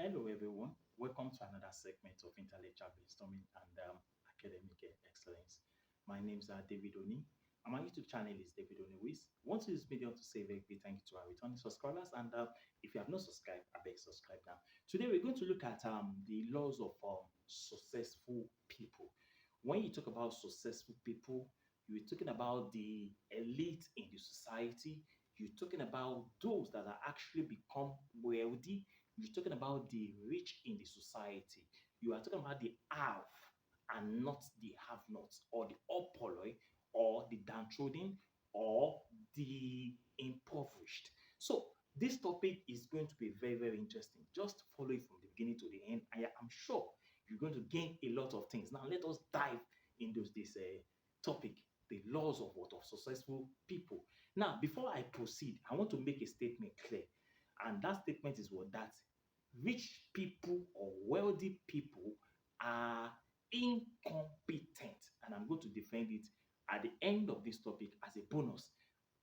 Hello, everyone. Welcome to another segment of intellectual brainstorming and academic excellence. My name is David Oni, and my YouTube channel is David Oni Wiz. Want to use medium to say a very big thank you to our returning subscribers, and if you have not subscribed, I beg subscribe now. Today, we're going to look at the laws of successful people. When you talk about successful people, you're talking about the elite in the society. You're talking about those that are actually become wealthy. You're talking about the rich in the society. You are talking about the have and not the have nots, or the poorly, or the downtrodden, or the impoverished. So, this topic is going to be very, very interesting. Just follow it from the beginning to the end. I am sure you're going to gain a lot of things. Now, let us dive into this topic, the laws of what of successful people. Now, before I proceed, I want to make a statement clear. And that statement is what that rich people or wealthy people are incompetent. And I'm going to defend it at the end of this topic as a bonus.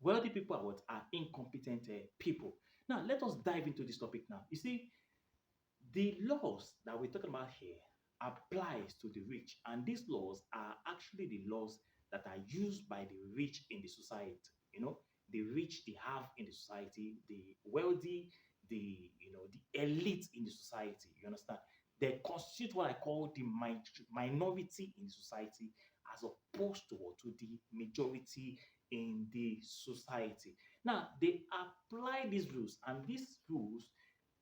Wealthy people are what are incompetent people. Now, let us dive into this topic now. You see, the laws that we're talking about here applies to the rich, and these laws are actually the laws that are used by the rich in the society. You know, the rich, they have in the society, the wealthy, the elite in the society. You understand? They constitute what I call the minority in the society, as opposed to the majority in the society. Now, they apply these rules, and these rules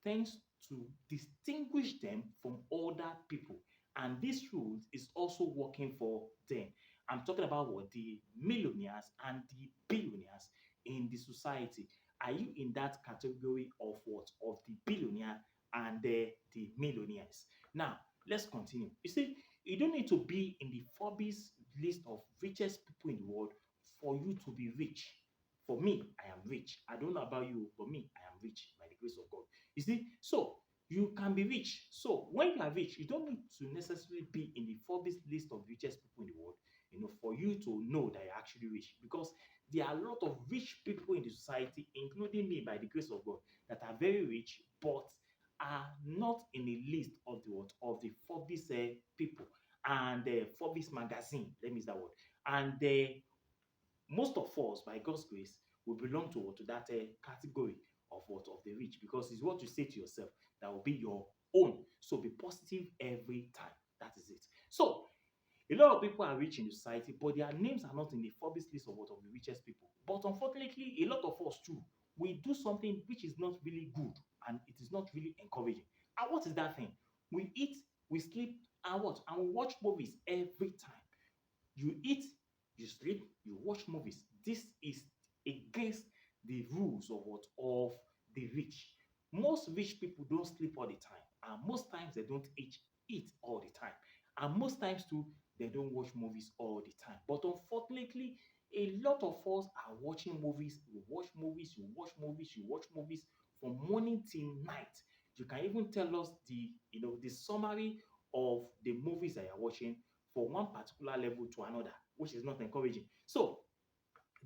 tends to distinguish them from other people. And this rule is also working for them. I'm talking about what the millionaires and the billionaires in the society. Are you in that category of what? Of the billionaire and the millionaires? Now, let's continue. You see, you don't need to be in the Forbes list of richest people in the world for you to be rich. For me, I am rich. I don't know about you, but me, I am rich by the grace of God. You see, so you can be rich. So when you are rich, you don't need to necessarily be in the Forbes list of richest people in the world, for you to know that you're actually rich. Because there are a lot of rich people in the society, including me by the grace of God, that are very rich, but are not in the list of the what of the Forbes people and the Forbes magazine. Let me use that word. And most of us, by God's grace, will belong to that category of what of the rich, because it's what you say to yourself that will be your own. So be positive every time. That is it. So a lot of people are rich in the society, but their names are not in the Forbes list of what of the richest people. But unfortunately, a lot of us too, we do something which is not really good, and it is not really encouraging. And what is that thing? We eat, we sleep, and what? And we watch movies every time. You eat, you sleep, you watch movies. This is against the rules of what of the rich. Most rich people don't sleep all the time, and most times they don't eat all the time, and most times too they don't watch movies all the time. But unfortunately, a lot of us are watching movies. You watch movies, you watch movies, you watch movies from morning till night. You can even tell us the summary of the movies that you're watching from one particular level to another, which is not encouraging. So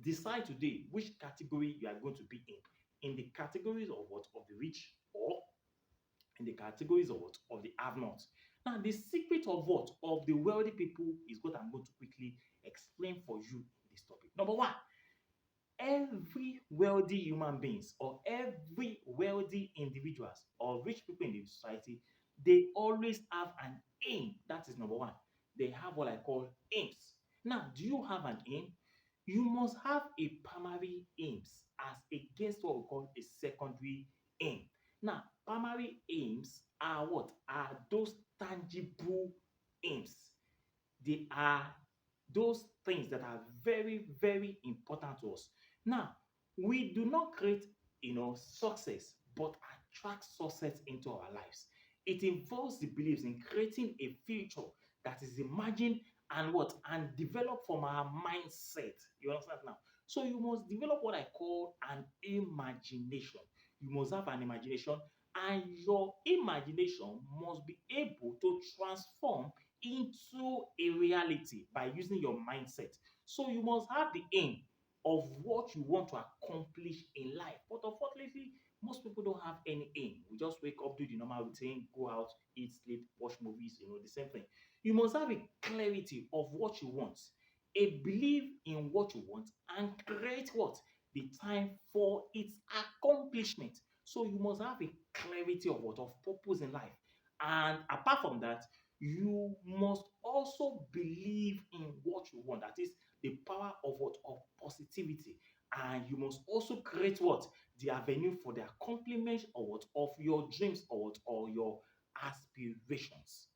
decide today which category you are going to be in the categories of what of the rich, or in the categories of what of the have not. Now, the secret of what of the wealthy people is what I'm going to quickly explain for you in this topic. Number one, every wealthy human beings, or every wealthy individuals or rich people in the society, they always have an aim. That is number one. They have what I call aims. Now, do you have an aim? You must have a primary aims as against what we call a secondary aim. Now, primary aims are what? Are those tangible aims. They are those things that are very, very important to us. Now, we do not create, success, but attract success into our lives. It involves the beliefs in creating a future that is imagined and what and developed from our mindset. You understand now? So you must develop what I call an imagination. You must have an imagination, and your imagination must be able to transform into a reality by using your mindset. So you must have the aim of what you want to accomplish in life. But unfortunately, Most people don't have any aim. We just wake up, do the normal routine, go out, eat, sleep, watch movies, the same thing. You must have a clarity of what you want, a belief in what you want, and create what? The time for its accomplishment. So you must have a clarity of what? Of purpose in life. And apart from that, you must also believe in what you want. That is the power of what? Of positivity. And you must also create what? The avenue for the accomplishment of what? Of your dreams or what? Or your aspirations.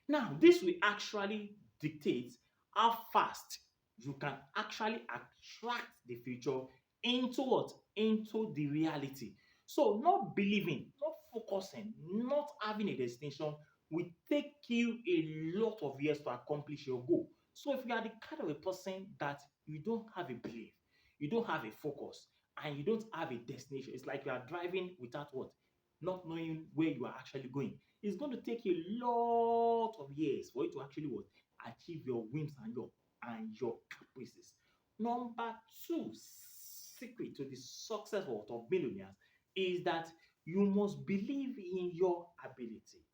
Now, this will actually dictate how fast you can actually attract the future into what? Into the reality. So, not believing, not focusing, not having a destination will take you a lot of years to accomplish your goal. So, if you are the kind of a person that you don't have a belief, you don't have a focus, and you don't have a destination, it's like you are driving without what? Not knowing where you are actually going. It's going to take you a lot of years for you to actually what? Achieve your whims and your caprices. Number two secret to the success of millionaires is that you must believe in your ability.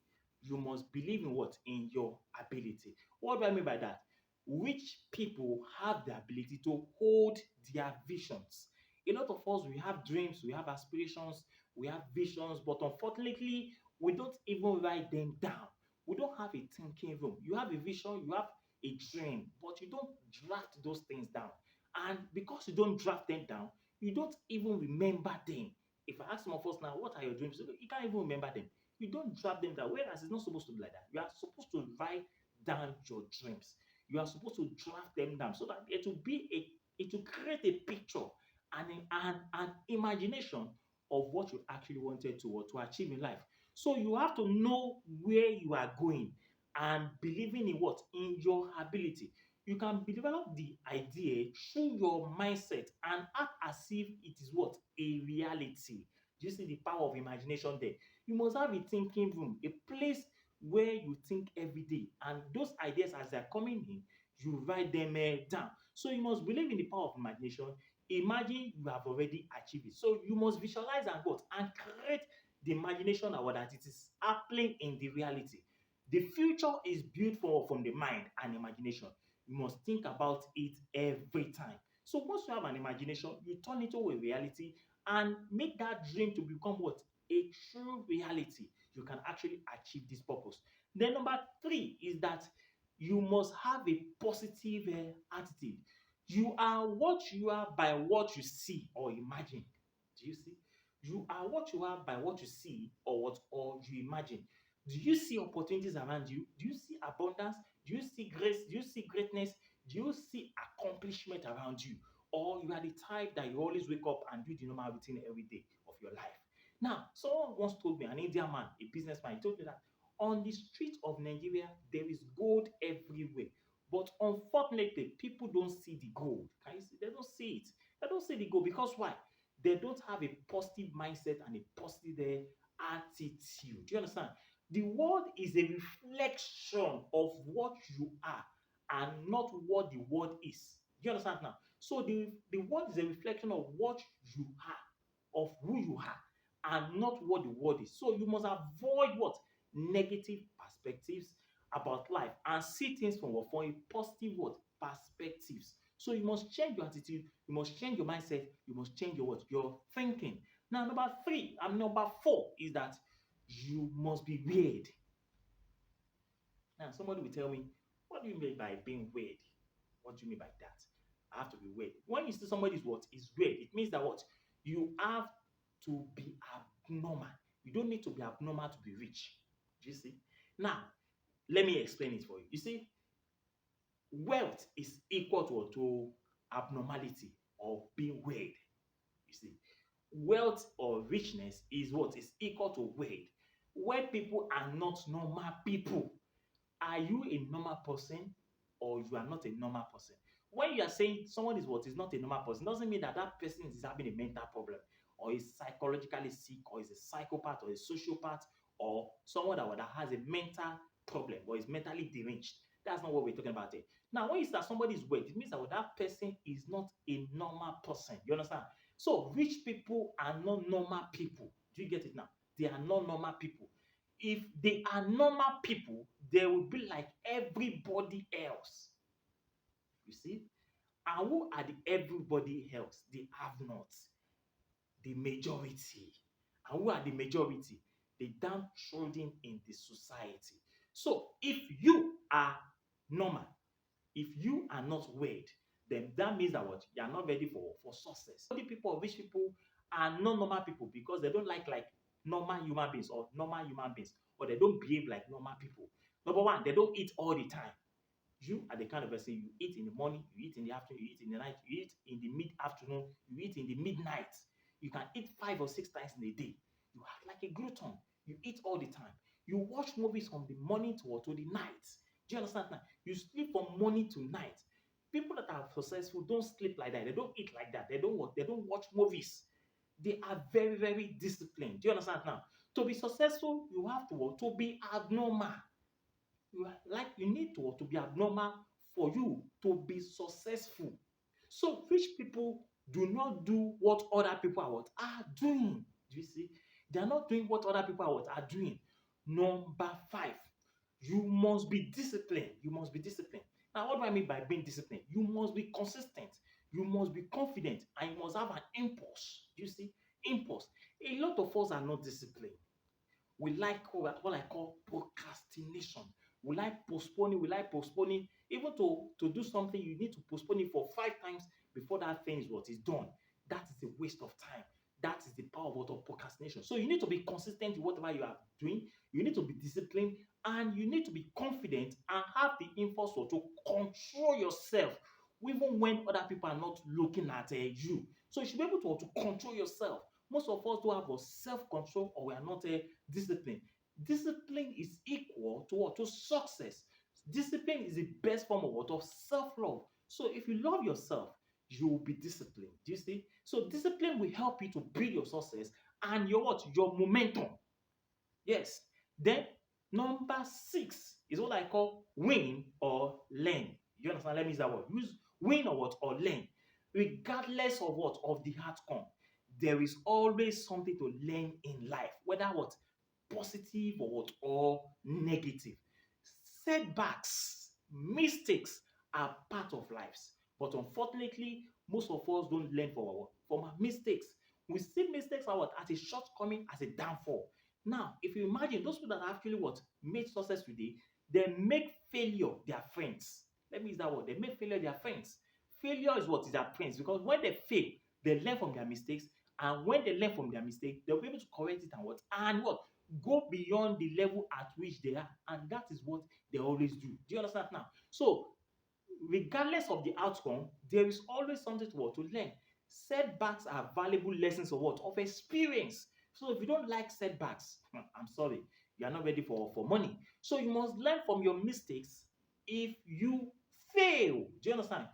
You must believe in what? In your ability. What do I mean by that? Rich people have the ability to hold their visions. A lot of us, we have dreams, we have aspirations, we have visions, but unfortunately, we don't even write them down. We don't have a thinking room. You have a vision, you have a dream, but you don't draft those things down. And because you don't draft them down, you don't even remember them. If I ask some of us now, what are your dreams? You can't even remember them. You don't draft them down. Whereas it's not supposed to be like that. You are supposed to write down your dreams. You are supposed to draft them down so that it will create a picture and an imagination of what you actually wanted to achieve in life. So you have to know where you are going and believing in what? In your ability. You can develop the idea through your mindset and act as if it is what? A reality. Do you see the power of imagination there? You must have a thinking room, a place where you think every day. And those ideas, as they're coming in, you write them down. So you must believe in the power of imagination. Imagine you have already achieved it. So you must visualize and what? And create the imagination about that it is happening in the reality. The future is built from the mind and imagination. You must think about it every time. So once you have an imagination, you turn it to a reality and make that dream to become what? A true reality. You can actually achieve this purpose. Then number three is that you must have a positive attitude. You are what you are by what you see or imagine. Do you see? You are what you are by what you see or you imagine. Do you see opportunities around you? Do you see abundance? Do you see grace? Do you see greatness? Do you see accomplishment around you? Or you are the type that you always wake up and do the normal routine every day of your life? Now, someone once told me, an Indian man, a businessman, he told me that on the streets of Nigeria, there is gold everywhere. But unfortunately, people don't see the gold. Can you see? They don't see it. They don't see the gold because why? They don't have a positive mindset and a positive attitude. Do you understand? The world is a reflection of what you are and not what the world is. Do you understand now? So the world is a reflection of what you are, of who you are, and not what the world is. So you must avoid what? Negative perspectives about life and see things from a positive what? Perspectives. So you must change your attitude, you must change your mindset, you must change your what? Your thinking. Now, number four is that you must be weird. Now, somebody will tell me, what do you mean by being weird? What do you mean by that? I have to be weird. When you see somebody is what is weird, it means that what? You have to be abnormal. You don't need to be abnormal to be rich. Do you see? Now, let me explain it for you. You see, wealth is equal to abnormality or being weird. You see, wealth or richness is what is equal to weird. Where people are not normal people. Are you a normal person or you are not a normal person? When you are saying someone is what is not a normal person, doesn't mean that that person is having a mental problem or is psychologically sick or is a psychopath or a sociopath or someone that has a mental problem or is mentally deranged. That's not what we're talking about here. Now, when you say that somebody is weird, it means that that person is not a normal person. You understand? So rich people are not normal people. Do you get it now? They are not normal people. If they are normal people, they will be like everybody else. You see? And who are the everybody else? The have-nots, the majority. And who are the majority? The downtrodden in the society. So if you are normal, if you are not weird, then that means that what you are not ready for success. The people, rich people, are not normal people because they don't like normal human beings or normal human beings, or they don't behave like normal people. Number one, they don't eat all the time. You are the kind of person you eat in the morning, you eat in the afternoon, you eat in the night, you eat in the mid-afternoon, you eat in the midnight. You can eat 5 or 6 times in a day. You act like a glutton. You eat all the time. You watch movies from the morning to the night. Do you understand now? You sleep from morning to night. People that are successful don't sleep like that. They don't eat like that. They don't watch movies. They are very, very disciplined. Do you understand now? To be successful, you have to be abnormal. You need to be abnormal for you to be successful. So rich people do not do what other people are doing. Do you see? They are not doing what other people are doing. Number five, you must be disciplined. You must be disciplined. Now, what do I mean by being disciplined? You must be consistent. You must be confident, and you must have an impulse. Do you see? Impulse. A lot of us are not disciplined. We like what I call procrastination. We like postponing. Even to do something, you need to postpone it for 5 times before that thing is what is done. That is a waste of time. That is the power of procrastination. So you need to be consistent in whatever you are doing. You need to be disciplined, and you need to be confident and have the impulse to control yourself even when other people are not looking at you. So you should be able to control yourself. Most of us don't have a self-control, or we are not disciplined. Discipline is equal to what? To success. Discipline is the best form of what? Of self-love. So if you love yourself, you will be disciplined. Do you see? So discipline will help you to build your success and your what? Your momentum. Yes. Then number six is what I call win or learn. You understand? Let me use that word. Use win or what? Or learn. Regardless of what? Of the outcome, there is always something to learn in life. Whether what? Positive or what? Or negative. Setbacks, mistakes are part of lives. But unfortunately, most of us don't learn from our mistakes. We see mistakes as a shortcoming, as a downfall. Now, if you imagine those people that actually what made success today, they make failure their friends. Let me use that word. They make failure their friends. Failure is what is their friends, because when they fail, they learn from their mistakes, and when they learn from their mistake, they'll be able to correct it and what go beyond the level at which they are, and that is what they always do. Do you understand now? So regardless of the outcome, there is always something to learn. Setbacks are valuable lessons of what? Of experience. So if you don't like setbacks, I'm sorry, you are not ready for money. So you must learn from your mistakes. If you fail, do you understand?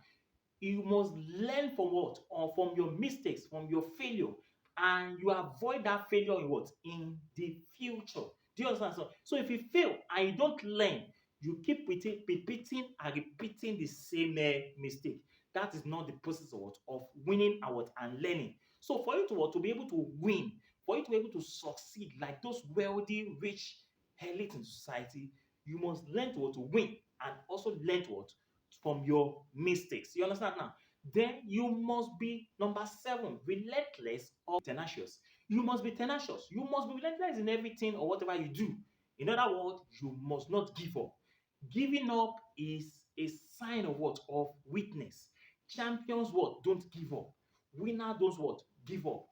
You must learn from what? Or from your mistakes, from your failure, and you avoid that failure in what? In the future. Do you understand? So if you fail and you don't learn, you keep repeating and repeating the same mistake. That is not the process of what? Of winning and what? And learning. So for you to what? To be able to win, for you to be able to succeed like those wealthy, rich elite in society, you must learn to win, and also learn to what? From your mistakes. You understand now? Then you must be number seven, relentless or tenacious. You must be tenacious. You must be relentless in everything or whatever you do. In other words, you must not give up. Giving up is a sign of what? Of weakness. Champions what? Don't give up. Winner don't what? Give up.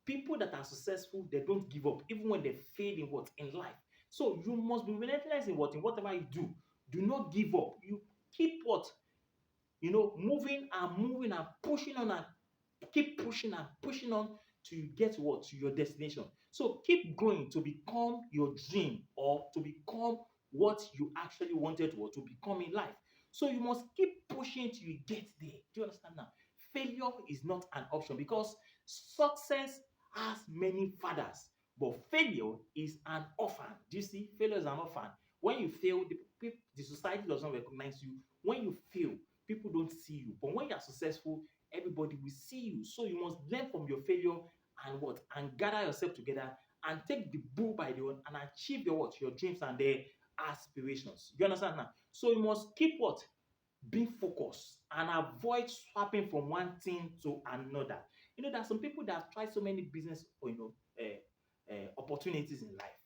People that are successful, they don't give up, even when they fail in what? In life. So you must be relentless in what? In whatever you do. Do not give up. You keep what? Moving and pushing on, and keep pushing and pushing on till you get what? To your destination. So keep going to become your dream, or to become what you actually wanted to become in life. So you must keep pushing till you get there. Do you understand now? Failure is not an option, because success has many fathers, but failure is an orphan. Do you see? Failure is an orphan. When you fail, the society does not recognize you. When you fail, people don't see you. But when you are successful, everybody will see you. So you must learn from your failure and what? And gather yourself together and take the bull by the horn and achieve your what? Your dreams and their aspirations. You understand now? So you must keep what? Being focused and avoid swapping from one thing to another. You know, there are some people that have tried so many business or opportunities in life.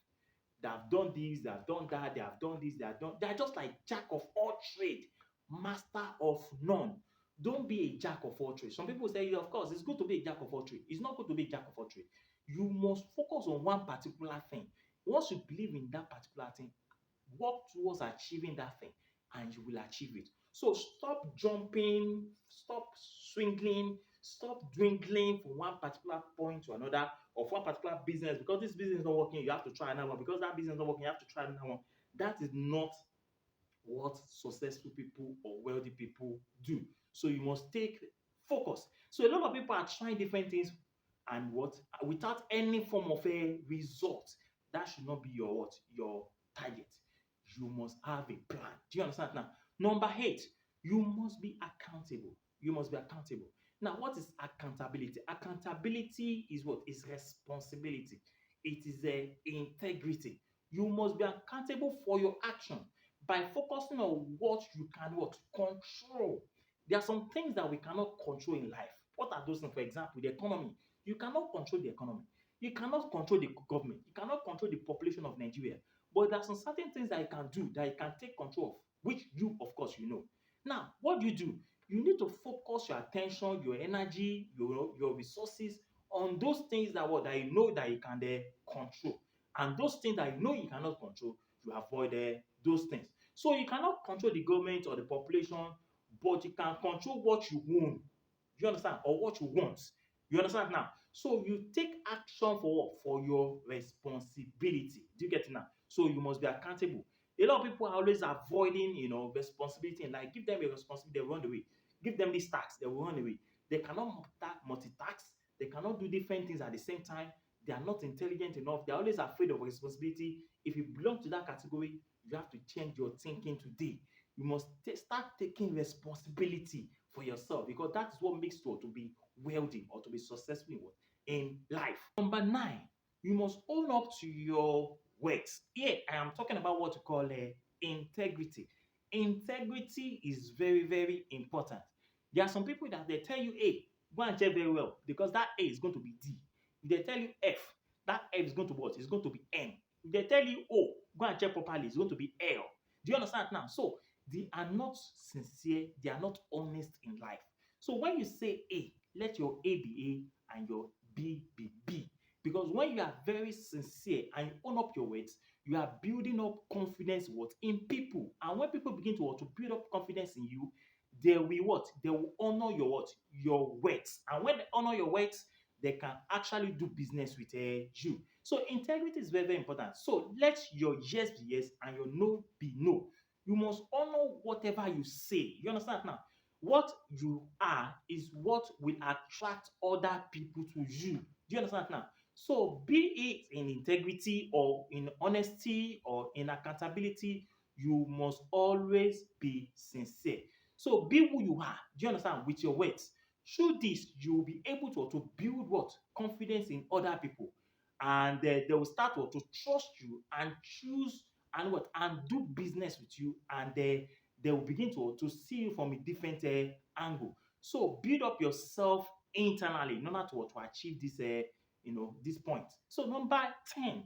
They have done this, they have done that, they have done this, they are just like jack of all trade, master of none. Don't be a jack of all trades. Some people say, yeah, of course, it's good to be a jack of all trade. It's not good to be a jack of all trade. You must focus on one particular thing. Once you believe in that particular thing, work towards achieving that thing and you will achieve it. So stop jumping, stop swinging, stop dwindling from one particular point to another of one particular business. Because this business is not working, you have to try another one. Because that business is not working, you have to try another one. That is not what successful people or wealthy people do. So you must take focus. So a lot of people are trying different things and what without any form of a result. That should not be your what? Your target. You must have a plan. Do you understand now? Number 8, you must be accountable. You must be accountable. Now, what is accountability? Accountability is what? Is responsibility. It is a integrity. You must be accountable for your action by focusing on what you can what control. There are some things that we cannot control in life. What are those things? For example, the economy. You cannot control the economy. You cannot control the government. You cannot control the population of Nigeria. But there are some certain things that you can do, that you can take control of, which you, of course, you know. Now, what do? You need to focus your attention, your energy, your resources on those things that what that you know that you can control. And those things that you know you cannot control, you avoid those things. So you cannot control the government or the population, but you can control what you own. You understand? Or what you want. You understand now? So you take action for what? For your responsibility. Do you get it now? So you must be accountable. A lot of people are always avoiding, responsibility and like give them a responsibility, they run away. Give them this tax, they will run away. They cannot multitask, they cannot do different things at the same time. They are not intelligent enough. They're always afraid of responsibility. If you belong to that category, you have to change your thinking today. You must start taking responsibility for yourself because that is what makes you to be wealthy or to be successful in life. Number 9, you must own up to your words. Here, I am talking about what you call integrity. Integrity is very, very important. There are some people that they tell you A, go and check very well because that A is going to be D. If they tell you F, that F is going to be what? It's going to be N. If they tell you O, go and check properly, it's going to be L. Do you understand now? So they are not sincere, they are not honest in life. So when you say A, let your A be A and your B be B. Because when you are very sincere and you own up your words, you are building up confidence what? In people. And when people begin to build up confidence in you, they will what? They will honor your what? Your words. And when they honor your words, they can actually do business with you. So integrity is very, very important. So let your yes be yes and your no be no. You must honor whatever you say. You understand now? What you are is what will attract other people to you. Do you understand now? So be it in integrity or in honesty or in accountability, you must always be sincere. So be who you are. Do you understand? With your words. Through this, you will be able to build what? Confidence in other people. And they will start to trust you and choose and what? And do business with you. And they will begin to see you from a different angle. So build up yourself internally in order to achieve this point. So number 10,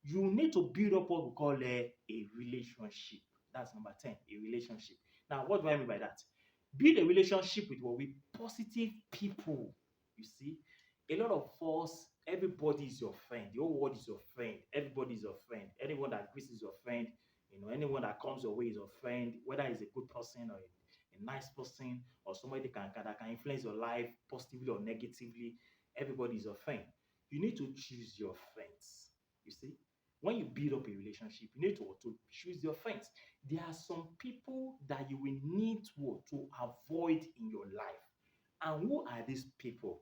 you need to build up what we call a relationship. That's number 10, a relationship. Now, what do I mean by that? Build a relationship with positive people. You see, a lot of us, everybody is your friend. The whole world is your friend. Everybody is your friend. Anyone that greets is your friend. Anyone that comes your way is your friend. Whether it's a good person or a nice person or somebody that can influence your life positively or negatively, everybody is your friend. You need to choose your friends. You see, when you build up a relationship, you need to choose your friends. There are some people that you will need to avoid in your life. And who are these people?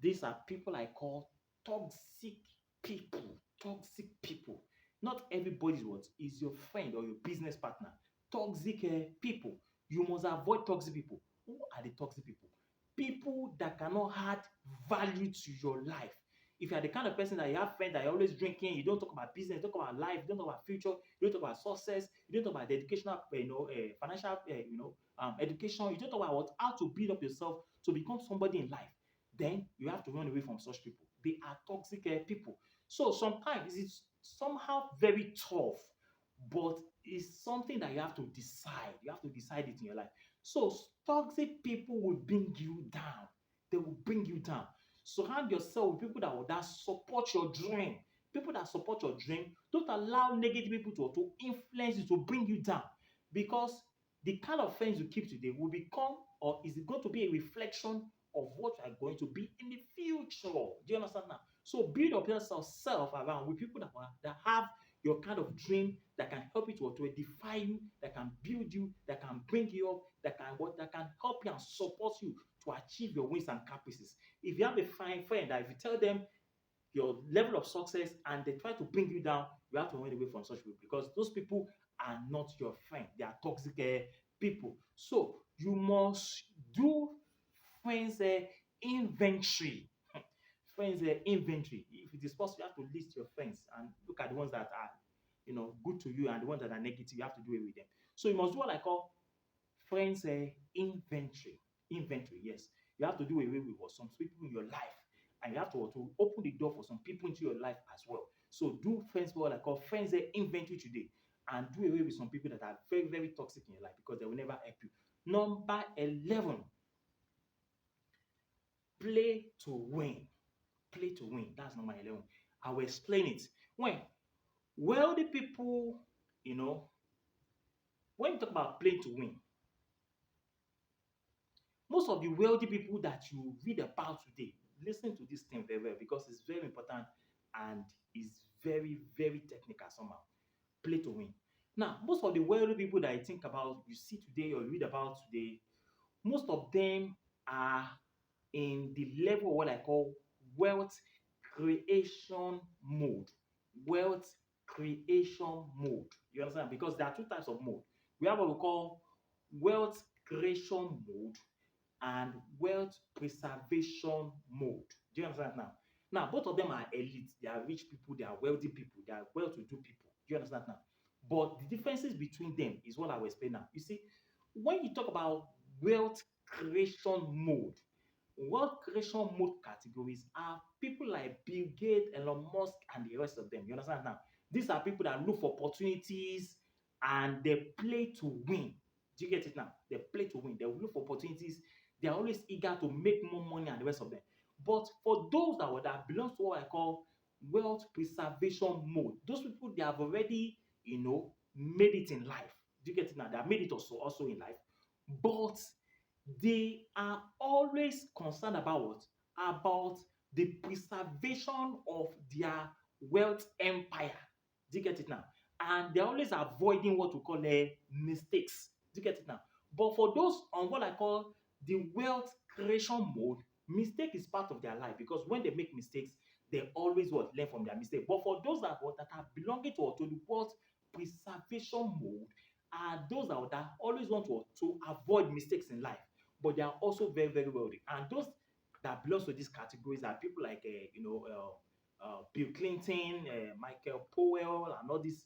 These are people I call toxic people. Toxic people. Not everybody is your friend or your business partner. Toxic people. You must avoid toxic people. Who are the toxic people? people that cannot add value to your life. If you are the kind of person that you have friends that are always drinking, you don't talk about business, you don't talk about life, you don't talk about future, you don't talk about success, you don't talk about the educational, financial, education, you don't talk about how to build up yourself to become somebody in life, then you have to run away from such people. They are toxic people. So sometimes it's somehow very tough, but it's something that you have to decide. You have to decide it in your life. So toxic people will bring you down. They will bring you down. Surround yourself with people that support your dream. People that support your dream. Don't allow negative people to influence you, to bring you down. Because the kind of friends you keep today will become, or is it going to be a reflection of what you are going to be in the future? Do you understand now? So build up yourself around with people that have your kind of dream, that can help you to edify you, that can build you, that can bring you up, that can help you and support you to achieve your wins and capacities. If you have a fine friend that if you tell them your level of success and they try to bring you down, you have to run away from such people because those people are not your friend. They are toxic people. So you must do friends inventory. Friends inventory. If it is possible, you have to list your friends and look at the ones that are good to you and the ones that are negative. You have to do away with them. So you must do what I call friends inventory. Inventory, yes. You have to do away with some people in your life, and you have to open the door for some people into your life as well. So do friends what I call friends inventory today, and do away with some people that are very, very toxic in your life because they will never help you. Number 11, play to win. Play to win. That's number 11. I will explain it. When wealthy people, when you talk about play to win, most of the wealthy people that you read about today, listen to this thing very well because it's very important and is very, very technical somehow. Play to win. Now, most of the wealthy people that I think about, you see today or read about today, most of them are in the level of what I call wealth creation mode. Wealth creation mode. You understand? Because there are two types of mode. We have what we call wealth creation mode and wealth preservation mode. Do you understand now? Now, both of them are elite. They are rich people, they are wealthy people, they are well-to-do people. Do you understand now? But the differences between them is what I will explain now. You see, when you talk about wealth creation mode, wealth creation mode categories are people like Bill Gates, Elon Musk, and the rest of them. You understand now? These are people that look for opportunities and they play to win. Do you get it now? They play to win. They look for opportunities. They are always eager to make more money and the rest of them. But for those that belong to what I call wealth preservation mode, those people they have already, made it in life. Do you get it now? They have made it also in life. But they are always concerned about what? About the preservation of their wealth empire. Do you get it now? And they're always avoiding what we call mistakes. Do you get it now? But for those on what I call the wealth creation mode, mistake is part of their life because when they make mistakes, they always learn from their mistake. But for those that are belonging to the wealth preservation mode, are those that always want to avoid mistakes in life, but they are also very, very wealthy. And those that belongs to these categories are people like Bill Clinton, Michael Powell, and all these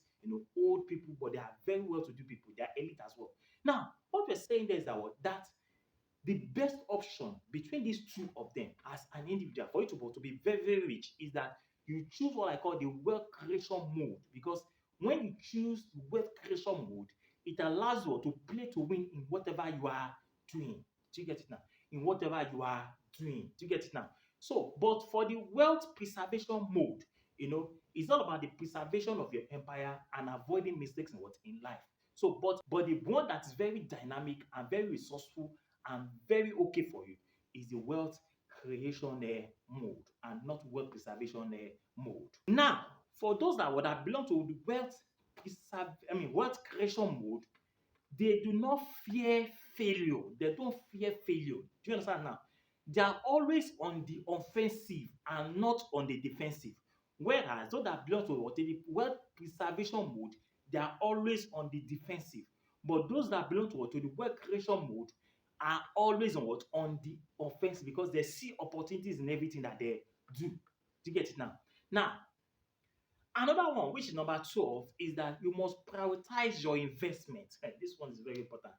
old people, but they are very well-to-do people. They are elite as well. Now, what we're saying there is that the best option between these two of them as an individual for you to be very, very rich is that you choose what I call the wealth creation mode. Because when you choose the wealth creation mode, it allows you to play to win in whatever you are doing. Do you get it now? In whatever you are doing. Do you get it now? So, but for the wealth preservation mode, it's all about the preservation of your empire and avoiding mistakes in life. So, but the one that is very dynamic and very resourceful and very okay for you is the wealth creation mode and not wealth preservation mode. Now, for those that belong to the wealth creation mode, they do not fear failure. They don't fear failure. Do you understand now? They are always on the offensive and not on the defensive. Whereas those that belong to the wealth preservation mode, they are always on the defensive. But those that belong to the wealth creation mode are always on what? On the offense because they see opportunities in everything that they do. Do you get it now? Now, another one, which is number 12, is that you must prioritize your investment. This one is very important.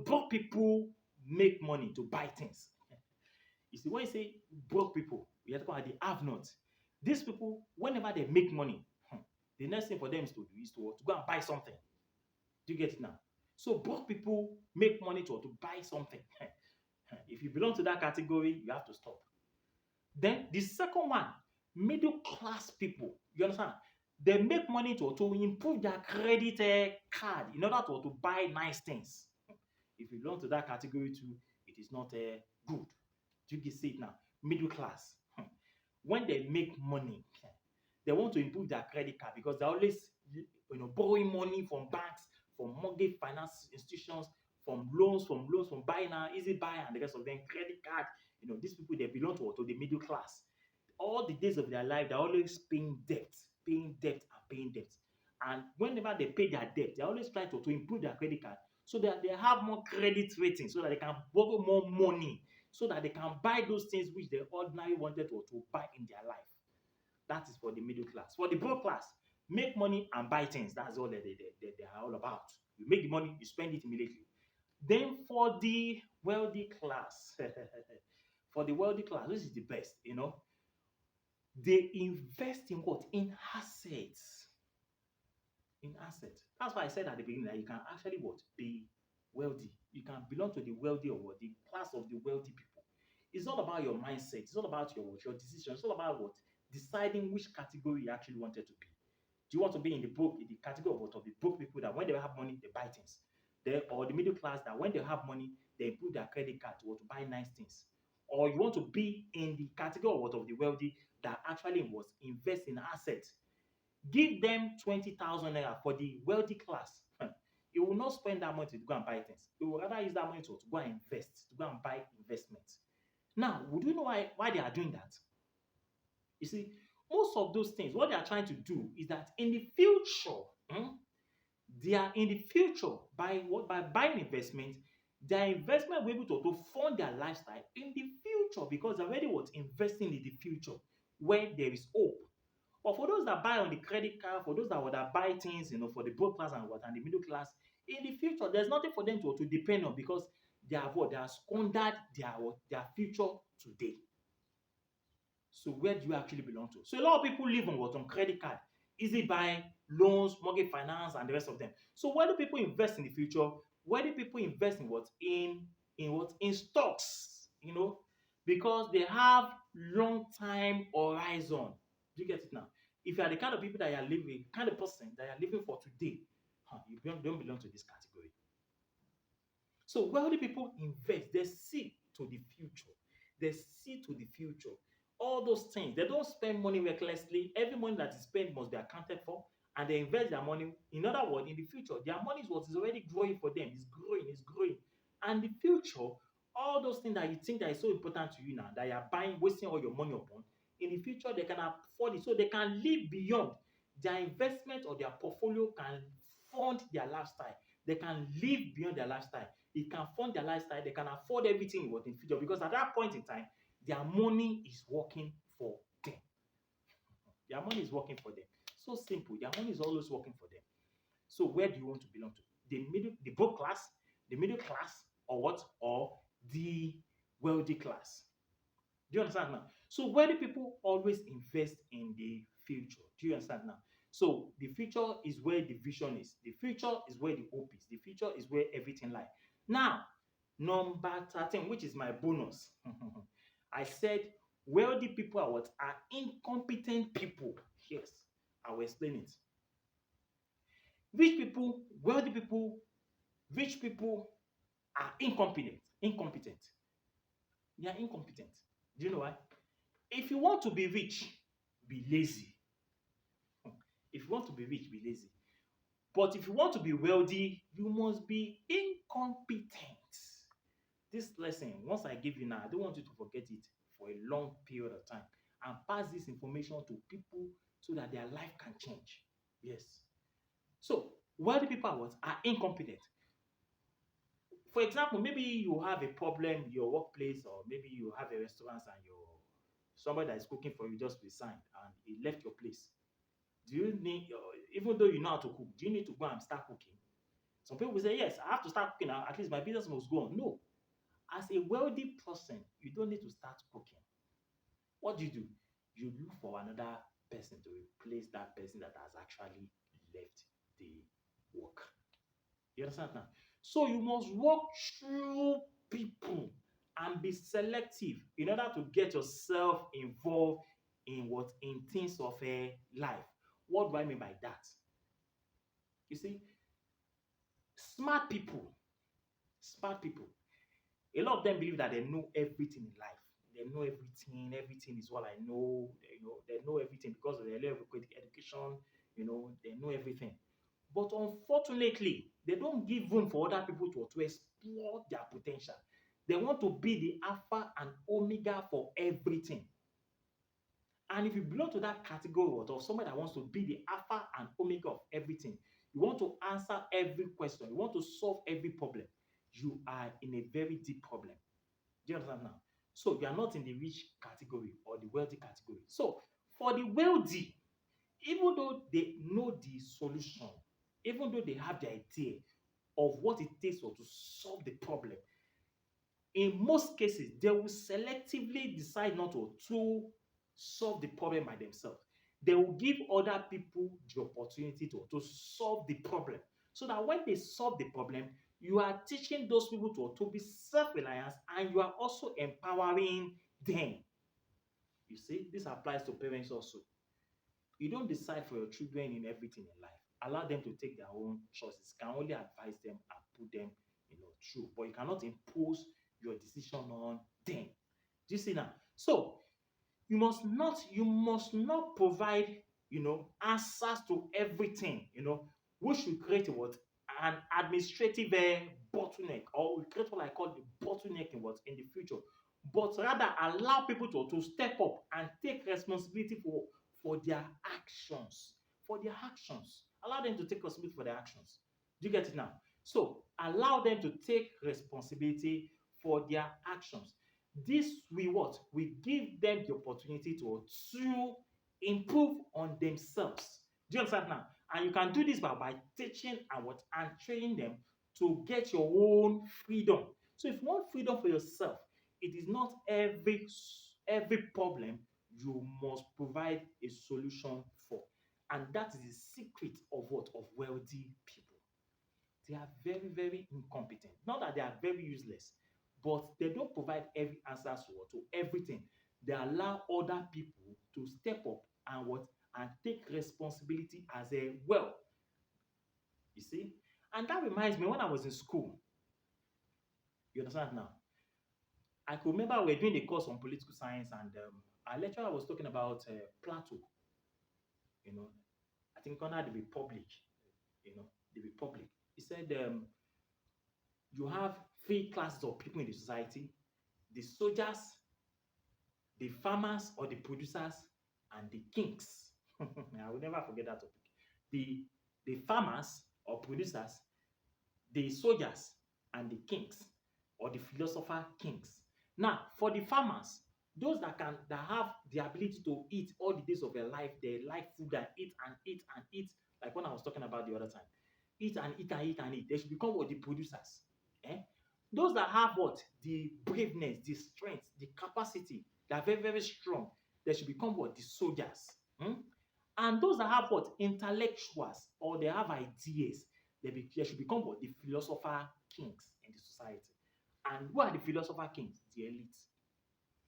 Broke people make money to buy things. You see, when you say broke people, you have to call it the have not. These people, whenever they make money, the next thing for them is to do is to go and buy something. Do you get it now? So broke people make money to buy something. If you belong to that category, you have to stop. Then the second one, middle class people. You understand? They make money to improve their credit card in order to buy nice things. If you belong to that category too, it is not good. Do you see it now? Middle class. When they make money, they want to improve their credit card because they're always borrowing money from banks, from mortgage finance institutions, from buy now, easy buy, and the rest of them, credit card. These people, they belong to the middle class. All the days of their life, they're always paying debt, and paying debt. And whenever they pay their debt, they always try to improve their credit card so that they have more credit rating, so that they can borrow more money, so that they can buy those things which they ordinarily wanted to buy in their life. That is for the middle class. For the broke class, make money and buy things. That's all they are all about. You make the money, you spend it immediately. Then for the wealthy class, for the wealthy class, this is the best, they invest in what? In assets. In assets. That's why I said at the beginning that you can actually what? Be wealthy. You can belong to the wealthy or what? The class of the wealthy people. It's all about your mindset. It's all about your decision. It's all about what? Deciding which category you actually wanted to be. Do you want to be in the category of what? Of the broke people that when they have money, they buy things. Or the middle class that when they have money, they improve their credit card to buy nice things. Or you want to be in the category of what? Of the wealthy that actually was invest in assets. Give them 20,000 naira for the wealthy class. He will not spend that money to go and buy things. He will rather use that money to go and invest, to go and buy investments. Now, would you know why they are doing that? You see, most of those things, what they are trying to do is that in the future, they are in the future by buying investment, their investment will be able to fund their lifestyle in the future because they're already investing in the future where there is hope. But for those that buy on the credit card, for those that buy things, for the broke class and the middle class, in the future, there's nothing for them to depend on because they have squandered their future today. So where do you actually belong to? So a lot of people live on on credit card, easy buy, loans, mortgage finance, and the rest of them. So where do people invest in the future? Where do people invest in what? In stocks, because they have long time horizon. Do you get it now? If you are the kind of people that are living, kind of person that are living for today, you don't belong to this category. So wealthy people invest, they see to the future. They see to the future. All those things, they don't spend money recklessly. Every money that is spent must be accounted for, and they invest their money. In other words, in the future, their money is what is already growing for them. It's growing. And the future, all those things that you think that is so important to you now, that you are buying, wasting all your money upon, in the future, they can afford it. So they can live beyond. Their investment or their portfolio can fund their lifestyle. They can live beyond their lifestyle. It can fund their lifestyle. They can afford everything in the future because at that point in time, their money is working for them. Their money is working for them. So simple. Their money is always working for them. So where do you want to belong to? The broke class, the middle class, or what? Or the wealthy class. Do you understand now? So wealthy people always invest in the future. Do you understand now? So the future is where the vision is. The future is where the hope is. The future is where everything lies. Now, number 13, which is my bonus. I said wealthy people are what? Are incompetent people. Yes, I will explain it. Rich people, wealthy people, rich people are incompetent. Incompetent. They are incompetent. Do you know why? If you want to be rich, be lazy. If you want to be rich, be lazy. But if you want to be wealthy, you must be incompetent. This lesson, once I give you now, I don't want you to forget it for a long period of time and pass this information to people so that their life can change. Yes. So, wealthy people are incompetent. For example, maybe you have a problem in your workplace, or maybe you have a restaurant and your somebody that is cooking for you just resigned and he left your place. Do you need, even though you know how to cook, do you need to go and start cooking? Some people will say, yes, I have to start cooking now. At least my business must go on. No. As a wealthy person, you don't need to start cooking. What do? You look for another person to replace that person that has actually left the work. You understand now? So you must walk through people and be selective in order to get yourself involved in what in things of a life. What do I mean by that? You see, smart people, smart people, a lot of them believe that they know everything in life. They know everything. Everything is what I know. They know everything because of their level of education. They know everything. But unfortunately, they don't give room for other people to explore their potential. They want to be the alpha and omega for everything. And if you belong to that category of someone that wants to be the alpha and omega of everything, you want to answer every question, you want to solve every problem, you are in a very deep problem. Do you understand now? So you are not in the rich category or the wealthy category. So for the wealthy, even though they know the solution, even though they have the idea of what it takes to solve the problem, in most cases, they will selectively decide not to solve the problem by themselves. They will give other people the opportunity to solve the problem. So that when they solve the problem, you are teaching those people to be self-reliant, and you are also empowering them. You see, this applies to parents also. You don't decide for your children in everything in life. Allow them to take their own choices. You can only advise them and put them, through. But you cannot impose your decision on them. Do you see now? So you must not provide, answers to everything, which will create what? An administrative bottleneck, or will create what I call the bottleneck in the future. But rather allow people to step up and take responsibility for their actions. For their actions. Allow them to take responsibility for their actions. Do you get it now? So allow them to take responsibility for their actions. This will what? We give them the opportunity to improve on themselves. Do you understand now? And you can do this by teaching and training them to get your own freedom. So if you want freedom for yourself, it is not every problem you must provide a solution for. And that is the secret of what? Of wealthy people. They are very, very incompetent. Not that they are very useless, but they don't provide every answer to everything. They allow other people to step up and take responsibility as well. You see? And that reminds me, when I was in school, you understand now? I could remember we were doing a course on political science, and our lecturer was talking about Plato. You know, I think under the Republic. The Republic. He said you have three classes of people in the society: the soldiers, the farmers or the producers, and the kings. I will never forget that topic. The farmers or producers, the soldiers, and the kings or the philosopher kings. Now, for the farmers, those that have the ability to eat all the days of their life, they like food and eat and eat and eat, like when I was talking about the other time. Eat and eat and eat and eat. They should become what? The producers. Eh? Those that have what? The braveness, the strength, the capacity, they are very, very strong. They should become what? The soldiers. Hmm? And those that have what? Intellectuals, or they have ideas, they should become what? The philosopher kings in the society. And who are the philosopher kings? The elite.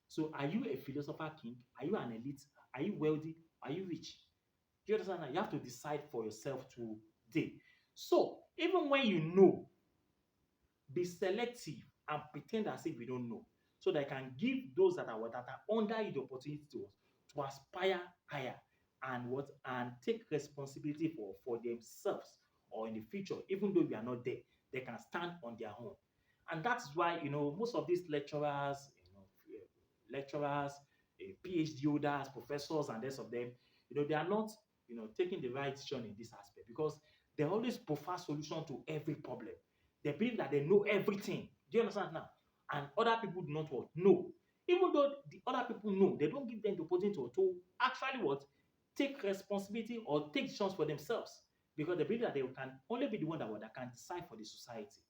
So are you a philosopher king? Are you an elite? Are you wealthy? Are you rich? Do you understand that? You have to decide for yourself today. So even when you know, be selective and pretend as if you don't know, so that I can give those that are under you the opportunity to aspire higher and take responsibility for themselves, or in the future, even though we are not there, they can stand on their own. And that's why most of these lecturers, PhD holders, professors, and the rest of them, they are not taking the right decision in this aspect, because they always prefer solution to every problem. They believe that they know everything. Do you understand now? And other people do not what? Know. Even though the other people know, they don't give them the opportunity to actually what? Take responsibility or take decisions for themselves. Because they believe that they can only be the one that can decide for the society.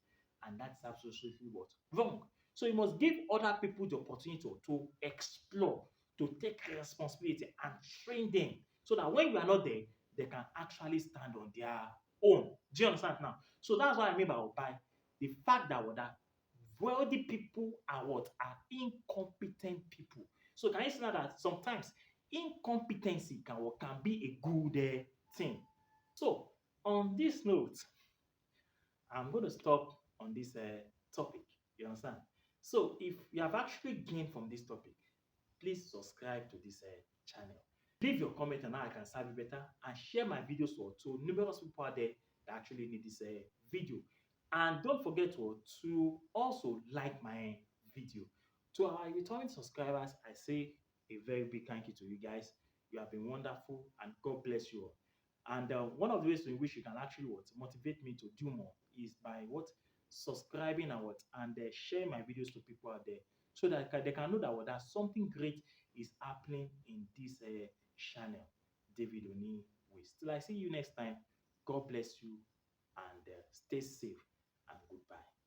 And that's absolutely what? Wrong. So you must give other people the opportunity to explore, to take responsibility and train them so that when you are not there, they can actually stand on their own. Do you understand now? So that's what I mean by the fact that wealthy people are what? Are incompetent people. So can you see now that sometimes incompetency can be a good thing? So on this note, I'm going to stop on this topic. You understand? So if you have actually gained from this topic, please subscribe to this channel. Leave your comment on how I can serve you better and share my videos to numerous people out there that actually need this video. And don't forget to also like my video. To our returning subscribers, I say a very big thank you to you guys. You have been wonderful and God bless you all. And one of the ways in which you can actually motivate me to do more is by subscribing and share my videos to people out there so that they can know that that something great is happening in this channel, David Oni Ways. Till I see you next time, God bless you and stay safe and goodbye.